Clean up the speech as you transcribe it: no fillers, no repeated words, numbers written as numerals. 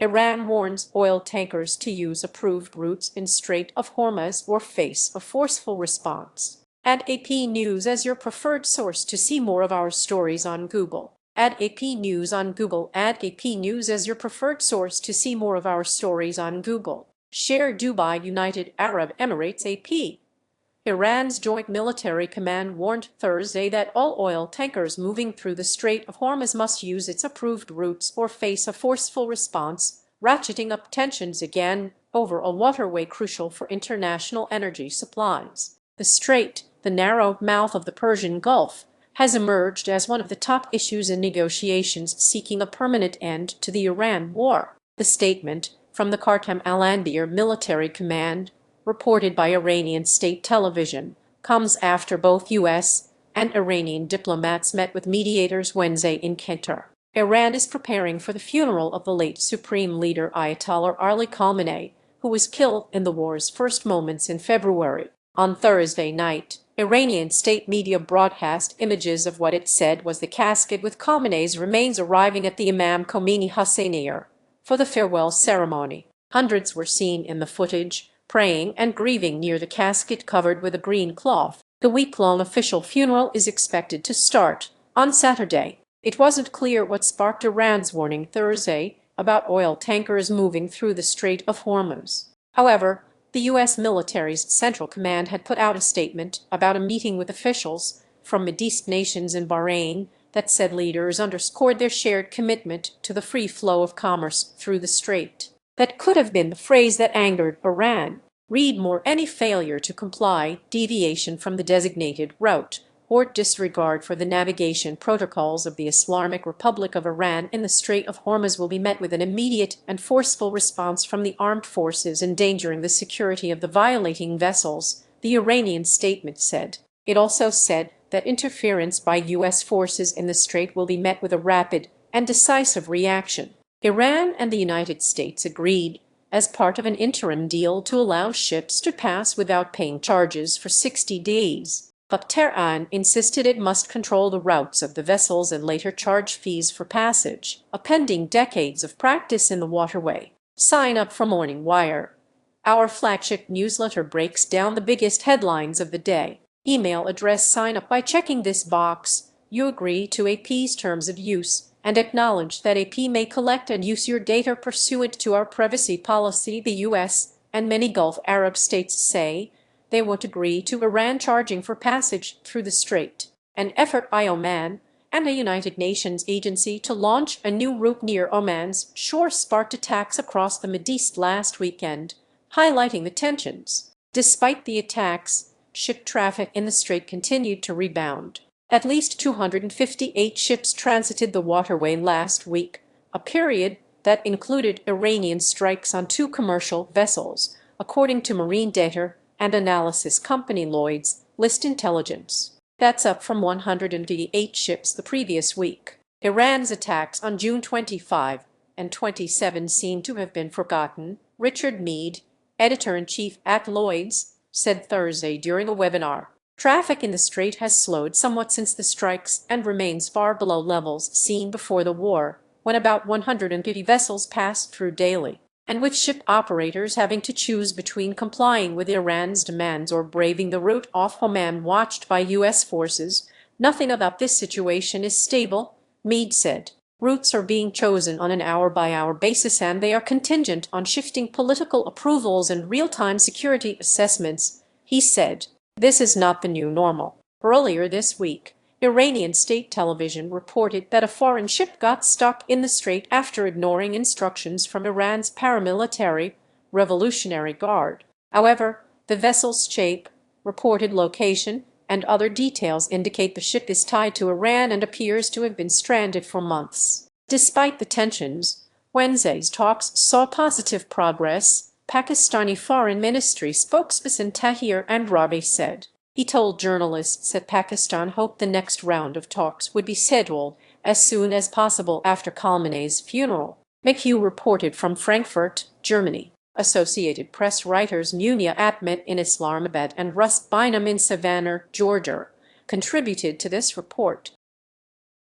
Iran warns oil tankers to use approved routes in Strait of Hormuz or face a forceful response. Add AP News as your preferred source to see more of our stories on Google. Add AP News on Google. Add AP News as your preferred source to see more of our stories on Google. Share Dubai United Arab Emirates AP. Iran's Joint Military Command warned Thursday that all oil tankers moving through the Strait of Hormuz must use its approved routes or face a forceful response, ratcheting up tensions again over a waterway crucial for international energy supplies. The strait, the narrow mouth of the Persian Gulf, has emerged as one of the top issues in negotiations seeking a permanent end to the Iran war. The statement, from the Khatam al-Anbiya military command, reported by Iranian state television, comes after both U.S. and Iranian diplomats met with mediators Wednesday in Qatar. Iran is preparing for the funeral of the late Supreme Leader Ayatollah Ali Khamenei, who was killed in the war's first moments in February. On Thursday night, Iranian state media broadcast images of what it said was the casket with Khamenei's remains arriving at the Imam Khomeini Hussainiya for the farewell ceremony. Hundreds were seen in the footage, praying and grieving near the casket covered with a green cloth. The week-long official funeral is expected to start on Saturday. It wasn't clear what sparked Iran's warning Thursday about oil tankers moving through the Strait of Hormuz. However, the U.S. military's Central Command had put out a statement about a meeting with officials from Middle East nations in Bahrain that said leaders underscored their shared commitment to the free flow of commerce through the strait. That could have been the phrase that angered Iran. Read more. Any failure to comply, deviation from the designated route, or disregard for the navigation protocols of the Islamic Republic of Iran in the Strait of Hormuz will be met with an immediate and forceful response from the armed forces, endangering the security of the violating vessels, the Iranian statement said. It also said that interference by U.S. forces in the strait will be met with a rapid and decisive reaction. Iran and the United States agreed, as part of an interim deal, to allow ships to pass without paying charges for 60 days. But Tehran insisted it must control the routes of the vessels and later charge fees for passage, appending decades of practice in the waterway. Sign up for Morning Wire. Our flagship newsletter breaks down the biggest headlines of the day. Email address. Sign up by checking this box. You agree to AP's terms of use and acknowledge that AP may collect and use your data pursuant to our privacy policy. The U.S. and many Gulf Arab states say they won't agree to Iran charging for passage through the strait. An effort by Oman and a United Nations agency to launch a new route near Oman's shore sparked attacks across the Mideast last weekend, highlighting the tensions. Despite the attacks, ship traffic in the strait continued to rebound. At least 258 ships transited the waterway last week, a period that included Iranian strikes on 2 commercial vessels, according to marine data and analysis company Lloyd's List Intelligence. That's up from 188 ships the previous week. Iran's attacks on June 25 and 27 seem to have been forgotten, Richard Mead, editor-in-chief at Lloyd's, said Thursday during a webinar. Traffic in the strait has slowed somewhat since the strikes and remains far below levels seen before the war, when about 150 vessels passed through daily, and with ship operators having to choose between complying with Iran's demands or braving the route off Oman watched by U.S. forces. Nothing about this situation is stable, Mead said. Routes are being chosen on an hour-by-hour basis and they are contingent on shifting political approvals and real-time security assessments, he said. This is not the new normal. Earlier this week, Iranian state television reported that a foreign ship got stuck in the strait after ignoring instructions from Iran's paramilitary Revolutionary Guard. However, the vessel's shape, reported location, and other details indicate the ship is tied to Iran and appears to have been stranded for months. Despite the tensions, Wednesday's talks saw positive progress, Pakistani Foreign Ministry spokesperson Tahir Andrabi said. He told journalists that Pakistan hoped the next round of talks would be scheduled as soon as possible after Khamenei's funeral. McHugh reported from Frankfurt, Germany. Associated Press writers Munia Ahmed in Islamabad and Russ Bynum in Savannah, Georgia, contributed to this report.